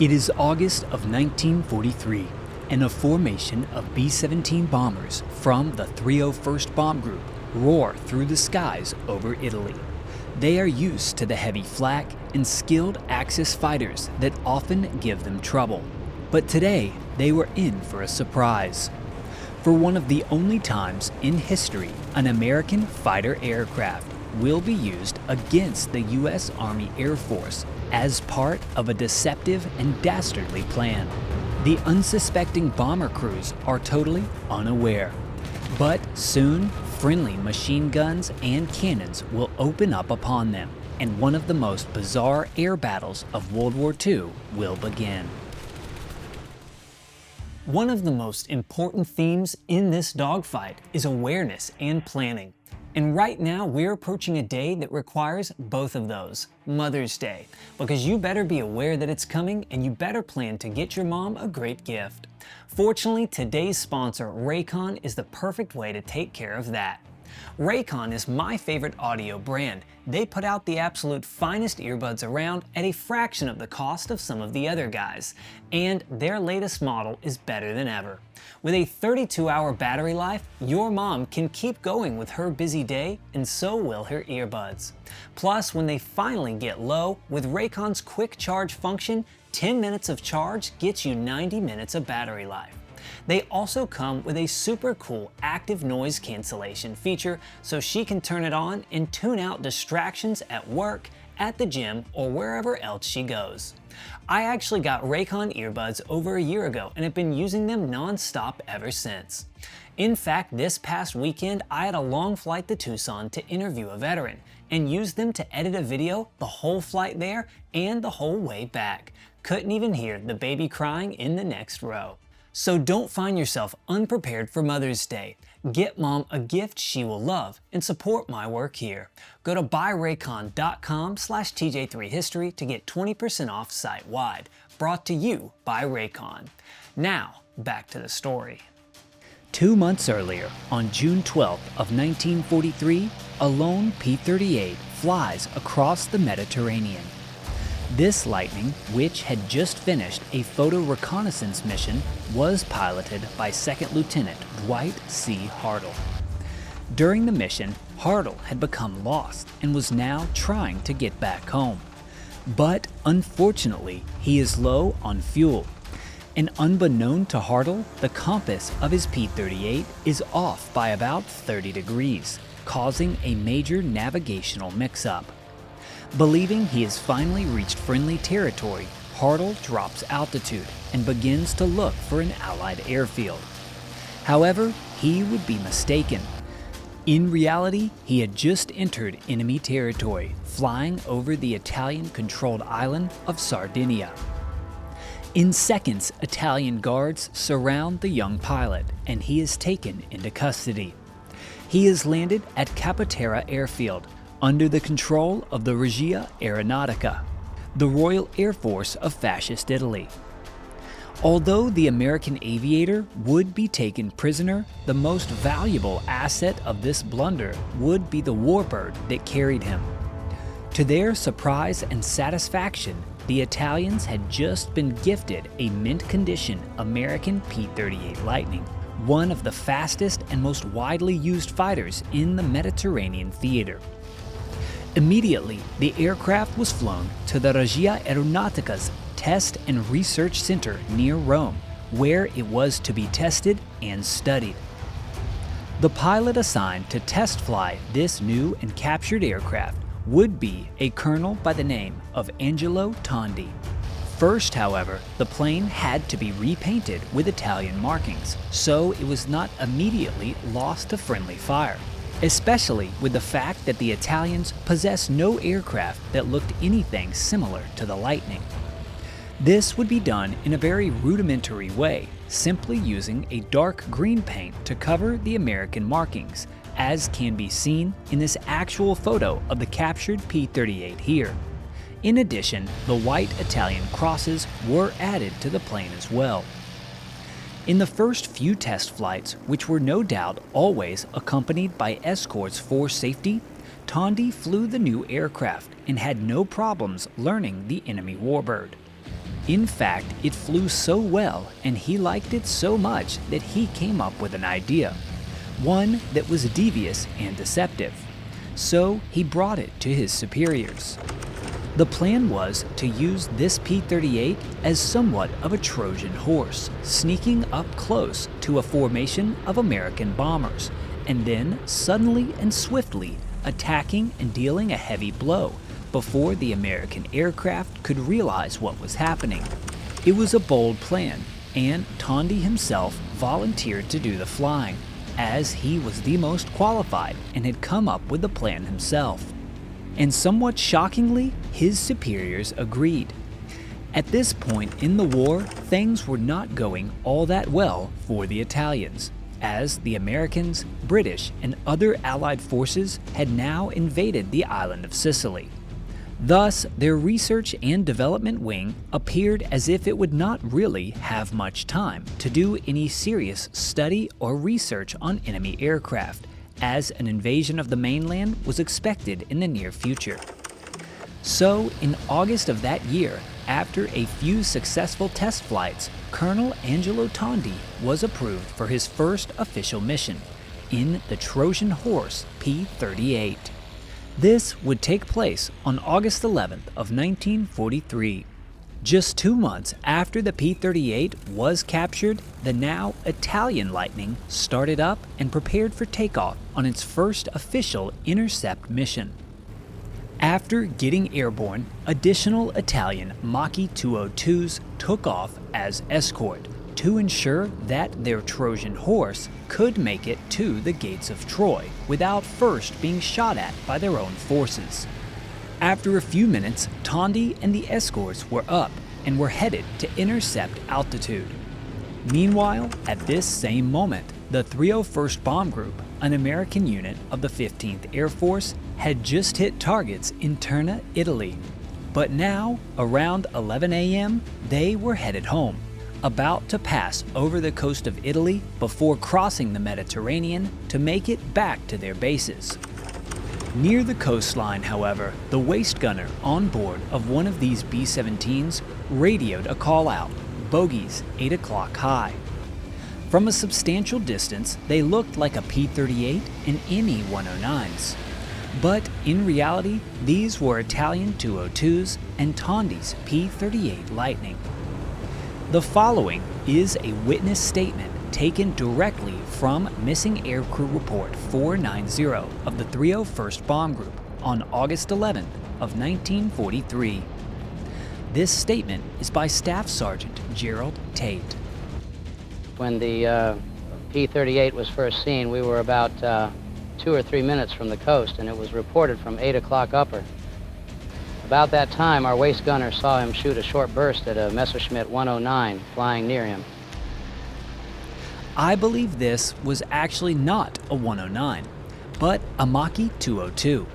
It is August of 1943, and a formation of B-17 bombers from the 301st Bomb Group roar through the skies over Italy. They are used to the heavy flak and skilled Axis fighters that often give them trouble. But today, they were in for a surprise. For one of the only times in history an American fighter aircraft will be used against the U.S. Army Air Force as part of a deceptive and dastardly plan. The unsuspecting bomber crews are totally unaware. But soon, friendly machine guns and cannons will open up upon them, and one of the most bizarre air battles of World War II will begin. One of the most important themes in this dogfight is awareness and planning. And right now, we're approaching a day that requires both of those, Mother's Day, because you better be aware that it's coming and you better plan to get your mom a great gift. Fortunately, today's sponsor, Raycon, is the perfect way to take care of that. Raycon is my favorite audio brand. They put out the absolute finest earbuds around at a fraction of the cost of some of the other guys, and their latest model is better than ever. With a 32-hour battery life, your mom can keep going with her busy day, and so will her earbuds. Plus, when they finally get low, with Raycon's quick charge function, 10 minutes of charge gets you 90 minutes of battery life. They also come with a super cool active noise cancellation feature, so she can turn it on and tune out distractions at work, at the gym, or wherever else she goes. I actually got Raycon earbuds over a year ago and have been using them non-stop ever since. In fact, this past weekend, I had a long flight to Tucson to interview a veteran and used them to edit a video the whole flight there and the whole way back. Couldn't even hear the baby crying in the next row. So don't find yourself unprepared for Mother's Day. Get mom a gift she will love and support my work here. Go to buyraycon.com/TJ3 History to get 20% off site-wide. Brought to you by Raycon. Now, back to the story. 2 months earlier, on June 12th of 1943, a lone P-38 flies across the Mediterranean. This Lightning, which had just finished a photo reconnaissance mission, was piloted by Second Lieutenant Dwight C. Hartle. During the mission, Hartle had become lost and was now trying to get back home. But unfortunately, he is low on fuel. And unbeknown to Hartle, the compass of his P-38 is off by about 30 degrees, causing a major navigational mix-up. Believing he has finally reached friendly territory, Hartle drops altitude and begins to look for an Allied airfield. However, he would be mistaken. In reality, he had just entered enemy territory, flying over the Italian-controlled island of Sardinia. In seconds, Italian guards surround the young pilot, and he is taken into custody. He is landed at Capoterra Airfield, under the control of the Regia Aeronautica, the Royal Air Force of Fascist Italy. Although the American aviator would be taken prisoner, the most valuable asset of this blunder would be the warbird that carried him. To their surprise and satisfaction, the Italians had just been gifted a mint-condition American P-38 Lightning, one of the fastest and most widely used fighters in the Mediterranean theater. Immediately, the aircraft was flown to the Regia Aeronautica's Test and Research Center near Rome, where it was to be tested and studied. The pilot assigned to test fly this new and captured aircraft would be a colonel by the name of Angelo Tondi. First, however, the plane had to be repainted with Italian markings, so it was not immediately lost to friendly fire, especially with the fact that the Italians possessed no aircraft that looked anything similar to the Lightning. This would be done in a very rudimentary way, simply using a dark green paint to cover the American markings, as can be seen in this actual photo of the captured P-38 here. In addition, the white Italian crosses were added to the plane as well. In the first few test flights, which were no doubt always accompanied by escorts for safety, Tondi flew the new aircraft and had no problems learning the enemy warbird. In fact, it flew so well and he liked it so much that he came up with an idea, one that was devious and deceptive. So he brought it to his superiors. The plan was to use this P-38 as somewhat of a Trojan horse, sneaking up close to a formation of American bombers, and then suddenly and swiftly attacking and dealing a heavy blow before the American aircraft could realize what was happening. It was a bold plan, and Tondi himself volunteered to do the flying, as he was the most qualified and had come up with the plan himself. And somewhat shockingly, his superiors agreed. At this point in the war, things were not going all that well for the Italians, as the Americans, British, and other Allied forces had now invaded the island of Sicily. Thus, their research and development wing appeared as if it would not really have much time to do any serious study or research on enemy aircraft, as an invasion of the mainland was expected in the near future. So, in August of that year, after a few successful test flights, Colonel Angelo Tondi was approved for his first official mission in the Trojan Horse P-38. This would take place on August 11th of 1943. Just 2 months after the P-38 was captured, the now Italian Lightning started up and prepared for takeoff on its first official intercept mission. After getting airborne, additional Italian Mach 202s took off as escort to ensure that their Trojan Horse could make it to the gates of Troy without first being shot at by their own forces. After a few minutes, Tondi and the escorts were up and were headed to intercept altitude. Meanwhile, at this same moment, the 301st Bomb Group, an American unit of the 15th Air Force, had just hit targets in Terni, Italy. But now, around 11 a.m., they were headed home, about to pass over the coast of Italy before crossing the Mediterranean to make it back to their bases. Near the coastline, however, the waist gunner on board of one of these B-17s radioed a call out, bogeys 8 o'clock high. From a substantial distance, they looked like a P-38 and ME-109s. But in reality, these were Italian 202s and Tondi's P-38 Lightning. The following is a witness statement taken directly from Missing Aircrew Report 490 of the 301st Bomb Group on August 11th of 1943. This statement is by Staff Sergeant Gerald Tate. When the P-38 was first seen, we were about 2 or 3 minutes from the coast, and it was reported from 8 o'clock upper. About that time, our waist gunner saw him shoot a short burst at a Messerschmitt 109 flying near him. I believe this was actually not a 109, but a Mach 202.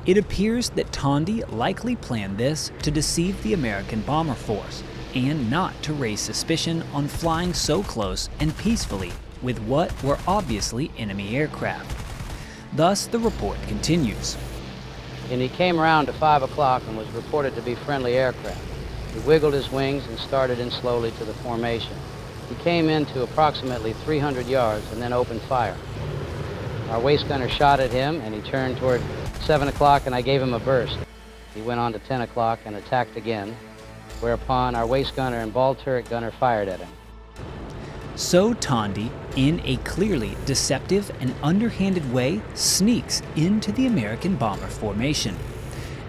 It appears that Tondi likely planned this to deceive the American bomber force and not to raise suspicion on flying so close and peacefully with what were obviously enemy aircraft. Thus, the report continues. And he came around to 5 o'clock and was reported to be friendly aircraft. He wiggled his wings and started in slowly to the formation. He came in to approximately 300 yards and then opened fire. Our waist gunner shot at him, and he turned toward 7 o'clock, and I gave him a burst. He went on to 10 o'clock and attacked again, whereupon our waist gunner and ball turret gunner fired at him. So Tondi, in a clearly deceptive and underhanded way, sneaks into the American bomber formation.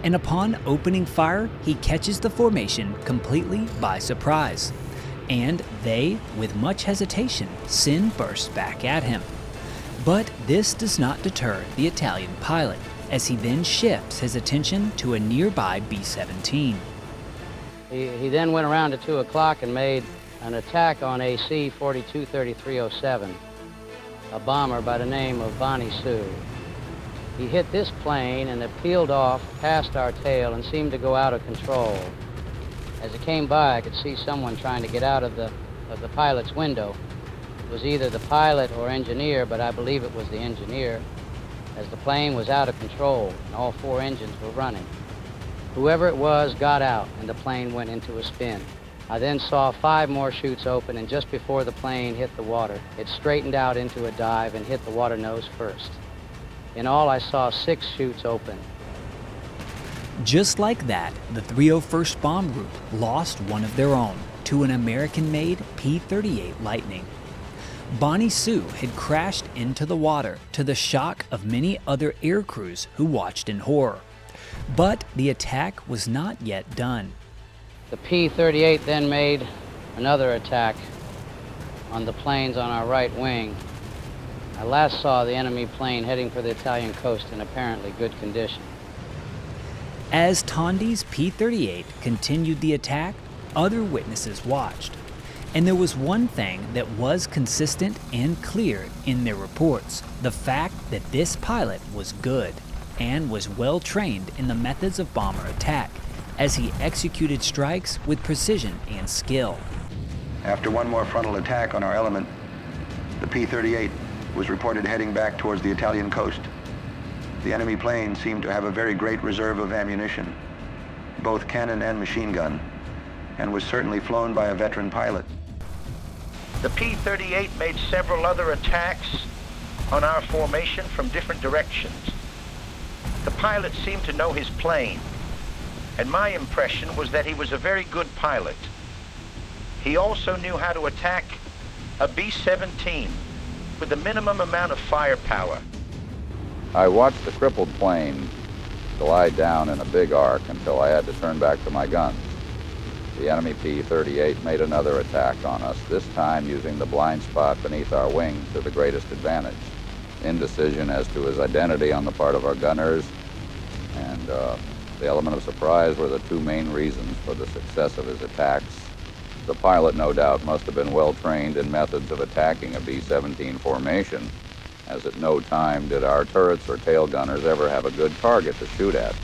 And upon opening fire, he catches the formation completely by surprise. And they, with much hesitation, send bursts back at him. But this does not deter the Italian pilot, as he then shifts his attention to a nearby B-17. He then went around to 2 o'clock and made an attack on a C-42-3307, a bomber by the name of Bonnie Sue. He hit this plane and it peeled off past our tail and seemed to go out of control. As it came by, I could see someone trying to get out of the pilot's window. It was either the pilot or engineer, but I believe it was the engineer, as the plane was out of control and all 4 engines were running. Whoever it was got out and the plane went into a spin. I then saw 5 more chutes open, and just before the plane hit the water, it straightened out into a dive and hit the water nose first. In all, I saw 6 chutes open. Just like that, the 301st Bomb Group lost one of their own to an American-made P-38 Lightning. Bonnie Sue had crashed into the water to the shock of many other air crews who watched in horror. But the attack was not yet done. The P-38 then made another attack on the planes on our right wing. I last saw the enemy plane heading for the Italian coast in apparently good condition. As Tondi's P-38 continued the attack, other witnesses watched. And there was one thing that was consistent and clear in their reports: the fact that this pilot was good and was well trained in the methods of bomber attack, as he executed strikes with precision and skill. After one more frontal attack on our element, the P-38 was reported heading back towards the Italian coast. The enemy plane seemed to have a very great reserve of ammunition, both cannon and machine gun, and was certainly flown by a veteran pilot. The P-38 made several other attacks on our formation from different directions. The pilot seemed to know his plane, and my impression was that he was a very good pilot. He also knew how to attack a B-17 with the minimum amount of firepower. I watched the crippled plane glide down in a big arc until I had to turn back to my guns. The enemy P-38 made another attack on us, this time using the blind spot beneath our wing to the greatest advantage. Indecision as to his identity on the part of our gunners and the element of surprise were the 2 main reasons for the success of his attacks. The pilot, no doubt, must have been well trained in methods of attacking a B-17 formation, as at no time did our turrets or tail gunners ever have a good target to shoot at.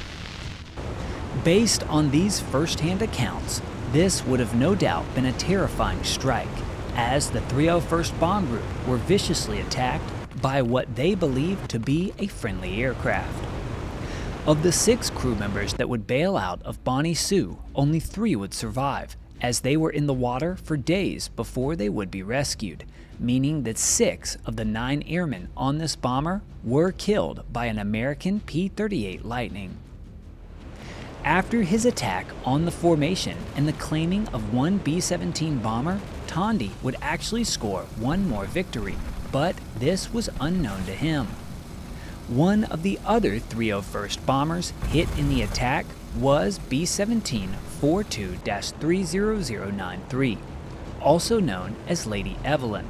Based on these first-hand accounts, this would have no doubt been a terrifying strike, as the 301st Bomb Group were viciously attacked by what they believed to be a friendly aircraft. Of the 6 crew members that would bail out of Bonnie Sue, only 3 would survive, as they were in the water for days before they would be rescued, meaning that 6 of the 9 airmen on this bomber were killed by an American P-38 Lightning. After his attack on the formation and the claiming of one B-17 bomber, Tondi would actually score one more victory, but this was unknown to him. One of the other 301st bombers hit in the attack was B-17 42-30093, also known as Lady Evelyn.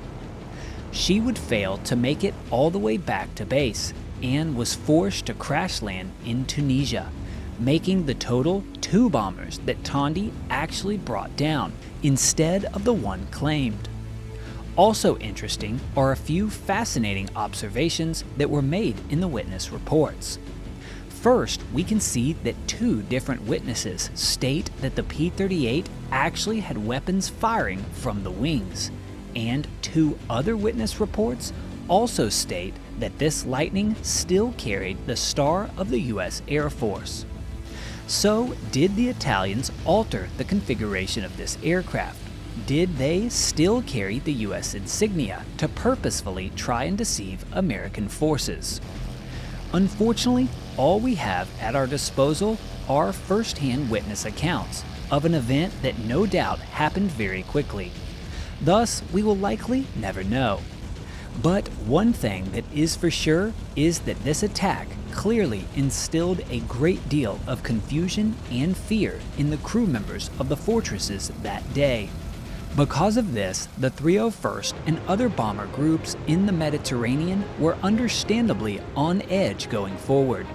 She would fail to make it all the way back to base and was forced to crash land in Tunisia, making the total 2 bombers that Tondi actually brought down, instead of the one claimed. Also interesting are a few fascinating observations that were made in the witness reports. First, we can see that 2 different witnesses state that the P-38 actually had weapons firing from the wings, and 2 other witness reports also state that this Lightning still carried the Star of the U.S. Air Force. So, did the Italians alter the configuration of this aircraft? Did they still carry the U.S. insignia to purposefully try and deceive American forces? Unfortunately, all we have at our disposal are first-hand witness accounts of an event that no doubt happened very quickly. Thus, we will likely never know. But one thing that is for sure is that this attack clearly instilled a great deal of confusion and fear in the crew members of the fortresses that day. Because of this, the 301st and other bomber groups in the Mediterranean were understandably on edge going forward.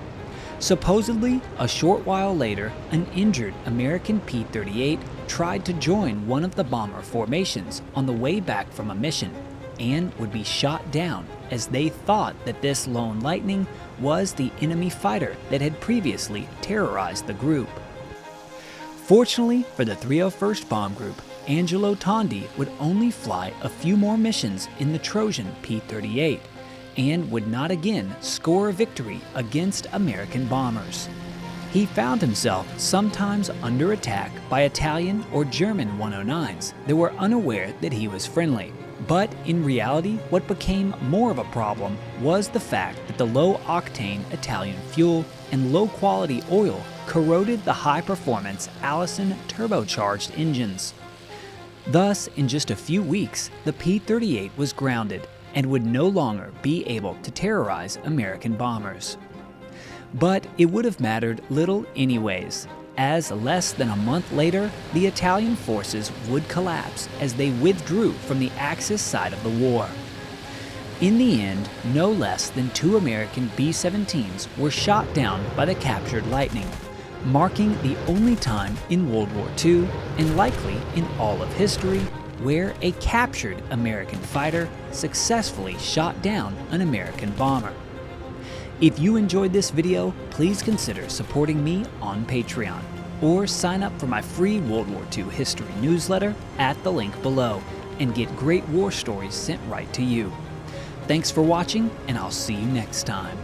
Supposedly, a short while later, an injured American P-38 tried to join one of the bomber formations on the way back from a mission, and would be shot down as they thought that this lone Lightning was the enemy fighter that had previously terrorized the group. Fortunately for the 301st Bomb Group, Angelo Tondi would only fly a few more missions in the Trojan P-38 and would not again score a victory against American bombers. He found himself sometimes under attack by Italian or German 109s that were unaware that he was friendly. But in reality, what became more of a problem was the fact that the low-octane Italian fuel and low-quality oil corroded the high-performance Allison turbocharged engines. Thus, in just a few weeks, the P-38 was grounded and would no longer be able to terrorize American bombers. But it would have mattered little anyways, as less than a month later, the Italian forces would collapse as they withdrew from the Axis side of the war. In the end, no less than 2 American B-17s were shot down by the captured Lightning, marking the only time in World War II, and likely in all of history, where a captured American fighter successfully shot down an American bomber. If you enjoyed this video, please consider supporting me on Patreon, or sign up for my free World War II history newsletter at the link below, and get great war stories sent right to you. Thanks for watching, and I'll see you next time.